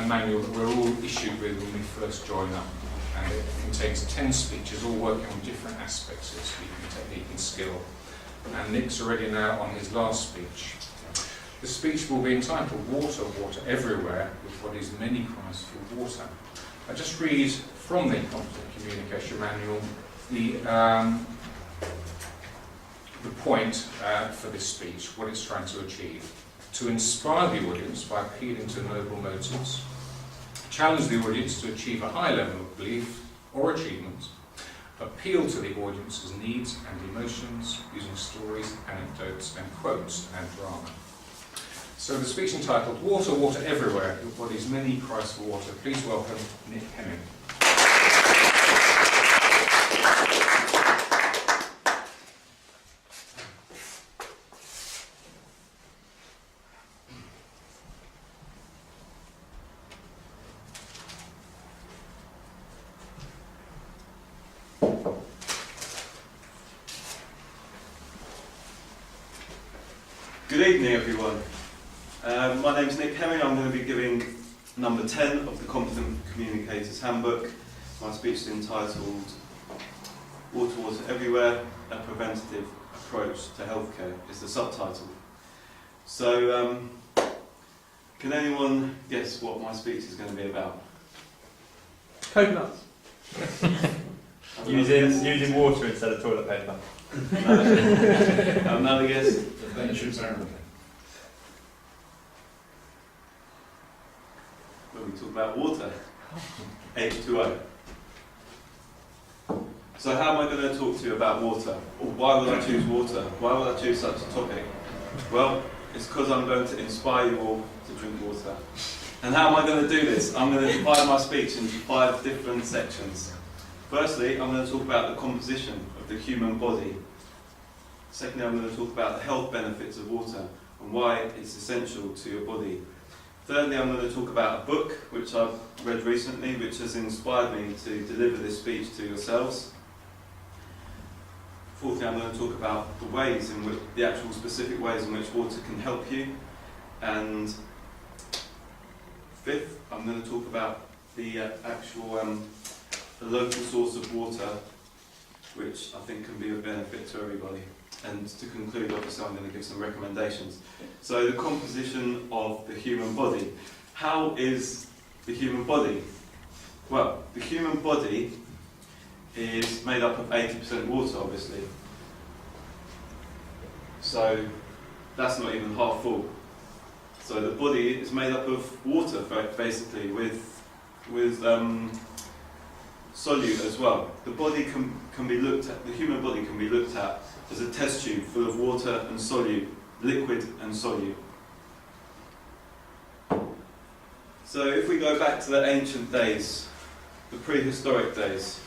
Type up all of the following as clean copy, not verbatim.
manual that we're all issued with when we first join up, and it contains 10 speeches all working on different aspects of speaking technique and skill. And Nick's already now on his last speech. The speech will be entitled Water, Water Everywhere, with what is many cries for water. I just read from the Competent Communication Manual the point for this speech, what it's trying to achieve. To inspire the audience by appealing to noble motives, challenge the audience to achieve a high level of belief or achievement, appeal to the audience's needs and emotions using stories, anecdotes and quotes and drama. So the speech entitled Water, Water Everywhere, with what is many cries for water. Please welcome Nick Hemming. Good evening, everyone. My name is Nick Hemming. I'm going to be giving number 10 of the Competent Communicators Handbook. My speech is entitled Water, Water Everywhere, a Preventative Approach to Healthcare is the subtitle. So, can anyone guess what my speech is going to be about? Coconuts. using water instead of toilet paper. Another guess? The Venture's Aeroplane. When we talk about water, H2O. So how am I going to talk to you about water? Or why would I choose water? Why would I choose such a topic? Well, it's because I'm going to inspire you all to drink water. And how am I going to do this? I'm going to divide my speech into 5 different sections. Firstly, I'm going to talk about the composition of the human body. Secondly, I'm going to talk about the health benefits of water and why it's essential to your body. Thirdly, I'm going to talk about a book which I've read recently, which has inspired me to deliver this speech to yourselves. Fourthly, I'm going to talk about the ways in which, the actual specific ways in which water can help you. And fifth, I'm going to talk about the the local source of water, which I think can be of benefit to everybody. And to conclude, obviously, I'm going to give some recommendations. So, the composition of the human body. How is the human body? Well, the human body is made up of 80% water, obviously. So, that's not even half full. So, the body is made up of water, basically, with solute as well. The body can be looked at. The human body can be looked at as a test tube full of water and solute, liquid and solute. So if we go back to the ancient days, the prehistoric days,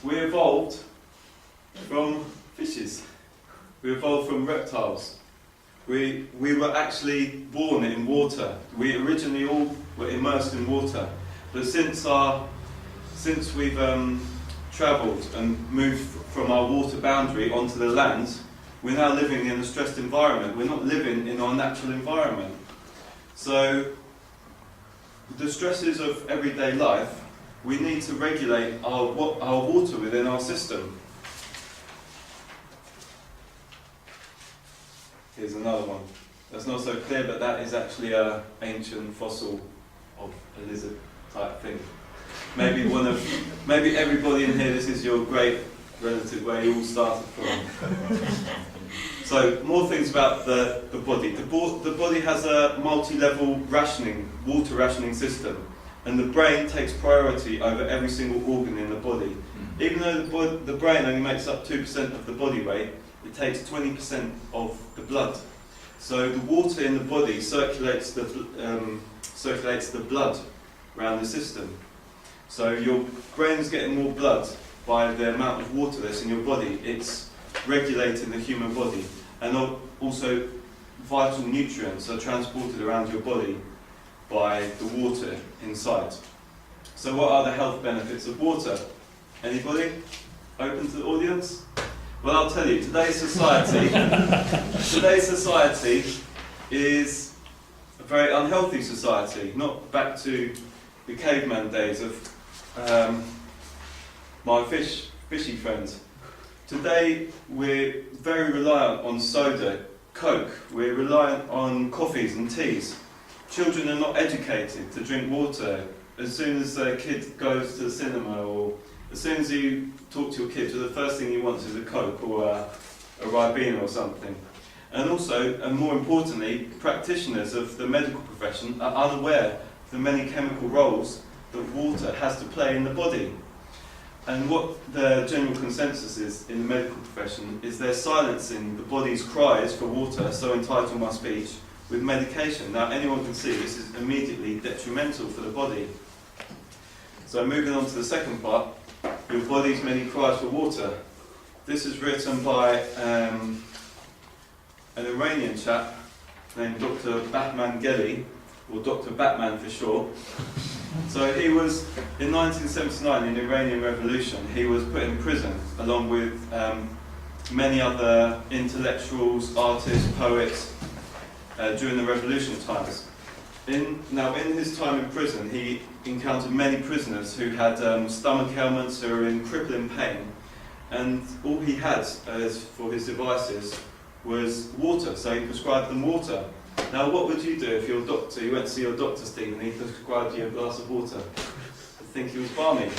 we evolved from fishes. We evolved from reptiles. We were actually born in water. We originally all were immersed in water, but since we've travelled and moved from our water boundary onto the land, we're now living in a stressed environment. We're not living in our natural environment. So, the stresses of everyday life, we need to regulate our water within our system. Here's another one. That's not so clear, but that is actually an ancient fossil of a lizard type thing. Maybe everybody in here, this is your great relative where you all started from. So, more things about the body. The body has a multi-level water rationing system, and the brain takes priority over every single organ in the body. Even though the brain only makes up 2% of the body weight, it takes 20% of the blood. So the water in the body circulates the blood around the system. So your brain's getting more blood by the amount of water that's in your body. It's regulating the human body. And also vital nutrients are transported around your body by the water inside. So what are the health benefits of water? Anybody? Open to the audience? Well, I'll tell you, today's society is a very unhealthy society, not back to the caveman days of my fishy friends. Today we're very reliant on soda, Coke, we're reliant on coffees and teas. Children are not educated to drink water. As soon as a kid goes to the cinema, or as soon as you talk to your kids, the first thing he wants is a Coke or a Ribena or something. And also, and more importantly, practitioners of the medical profession are unaware of the many chemical roles that water has to play in the body. And what the general consensus is in the medical profession is they're silencing the body's cries for water, so entitled my speech, with medication. Now anyone can see this is immediately detrimental for the body. So moving on to the second part, your body's many cries for water. This is written by an Iranian chap named Dr. Batman Geli, or Dr. Batman for short. So he was, in 1979, in the Iranian Revolution, he was put in prison along with many other intellectuals, artists, poets during the revolution times. In his time in prison, he encountered many prisoners who had stomach ailments, who were in crippling pain, and all he had as for his devices was water, so he prescribed them water. Now what would you do if your doctor, you went to see your doctor, Steve, and he prescribed you a glass of water? You'd think he was balmy.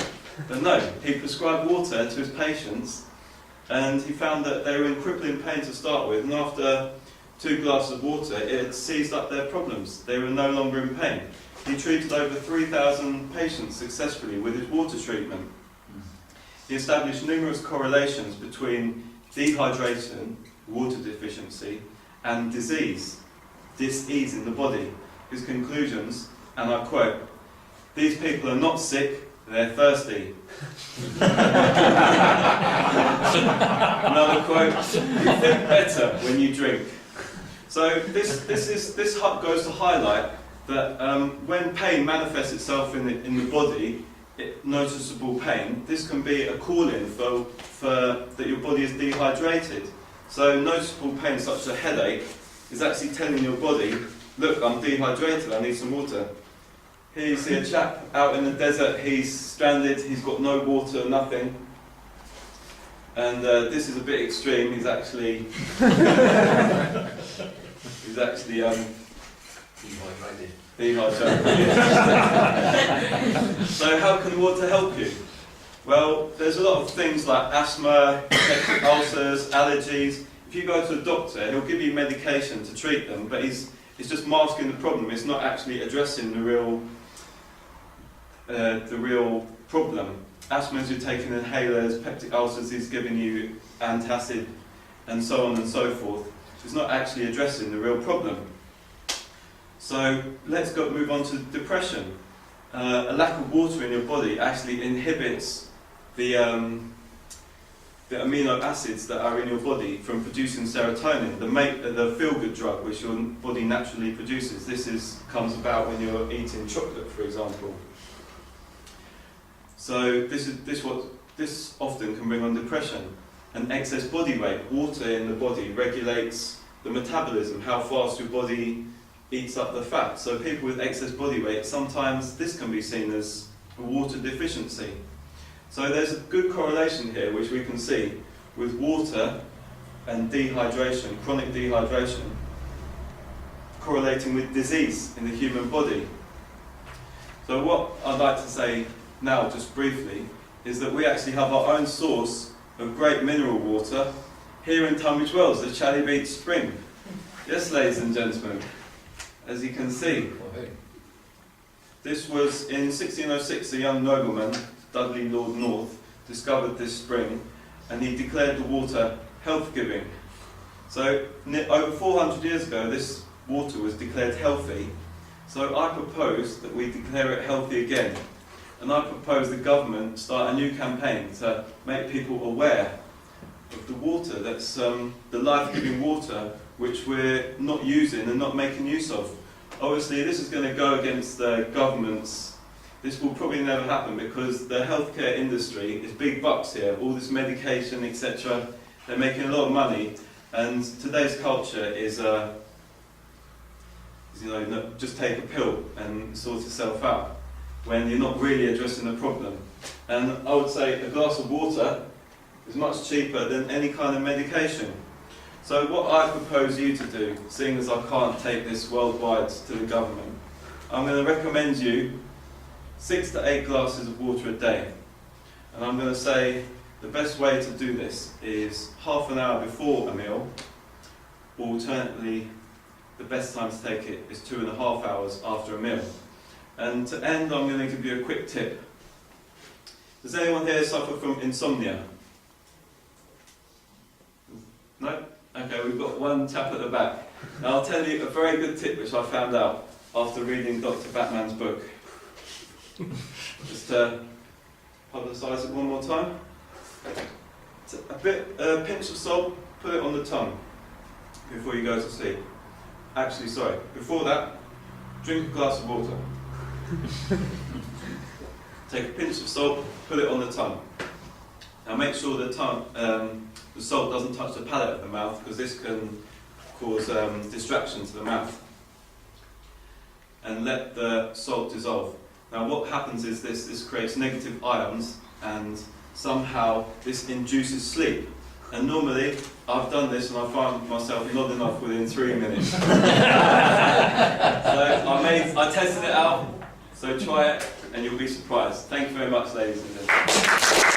But no, he prescribed water to his patients, and he found that they were in crippling pain to start with, and after 2 glasses of water, it had seized up their problems. They were no longer in pain. He treated over 3,000 patients successfully with his water treatment. He established numerous correlations between dehydration, water deficiency, and dis-ease in the body. His conclusions, and I quote, "These people are not sick, they're thirsty." Another quote, "You think better when you drink." So this goes to highlight that when pain manifests itself in the body, noticeable pain, this can be a call-in for that your body is dehydrated. So noticeable pain such as a headache is actually telling your body, look, I'm dehydrated, I need some water. Here you see a chap out in the desert, he's stranded, he's got no water, nothing. And this is a bit extreme, he's actually dehydrated. So how can water help you? Well, there's a lot of things like asthma, peptic ulcers, allergies. If you go to a doctor, he'll give you medication to treat them, but it's just masking the problem. It's not actually addressing the real problem. Asthma is you're taking inhalers, peptic ulcers is giving you antacid, and so on and so forth. It's not actually addressing the real problem. So let's move on to depression. A lack of water in your body actually inhibits the amino acids that are in your body from producing serotonin, the feel-good drug which your body naturally produces. This comes about when you're eating chocolate, for example. So this often can bring on depression. And excess body weight, water in the body regulates the metabolism, how fast your body eats up the fat. So people with excess body weight, sometimes this can be seen as a water deficiency. So there's a good correlation here which we can see with water and dehydration, chronic dehydration, correlating with disease in the human body. So what I'd like to say now, just briefly, is that we actually have our own source of great mineral water here in Tunbridge Wells, the Chally Beach Spring. Yes, ladies and gentlemen, as you can see, this was in 1606, a young nobleman, Dudley Lord North, discovered this spring, and he declared the water health-giving. So over 400 years ago, this water was declared healthy. So I propose that we declare it healthy again. And I propose the government start a new campaign to make people aware of the water, that's the life-giving water which we're not using and not making use of. Obviously this is going to go against the government's. This will probably never happen because the healthcare industry is big bucks here, all this medication, etc. They're making a lot of money, and today's culture is just take a pill and sort yourself out, when you're not really addressing the problem. And I would say a glass of water is much cheaper than any kind of medication. So what I propose you to do, seeing as I can't take this worldwide to the government, I'm going to recommend you 6 to 8 glasses of water a day. And I'm going to say the best way to do this is half an hour before a meal, or alternately, the best time to take it is 2.5 hours after a meal. And to end, I'm going to give you a quick tip. Does anyone here suffer from insomnia? No? Okay, we've got one chap at the back. Now I'll tell you a very good tip which I found out after reading Dr. Batman's book. Just publicise it one more time. A pinch of salt, put it on the tongue before you go to sleep. Actually, sorry, before that, drink a glass of water. Take a pinch of salt, put it on the tongue. Now make sure the salt doesn't touch the palate of the mouth, because this can cause distraction to the mouth. And let the salt dissolve. Now what happens is this creates negative ions, and somehow this induces sleep. And normally, I've done this and I find myself nodding off within 3 minutes. So I tested it out, so try it and you'll be surprised. Thank you very much, ladies and gentlemen.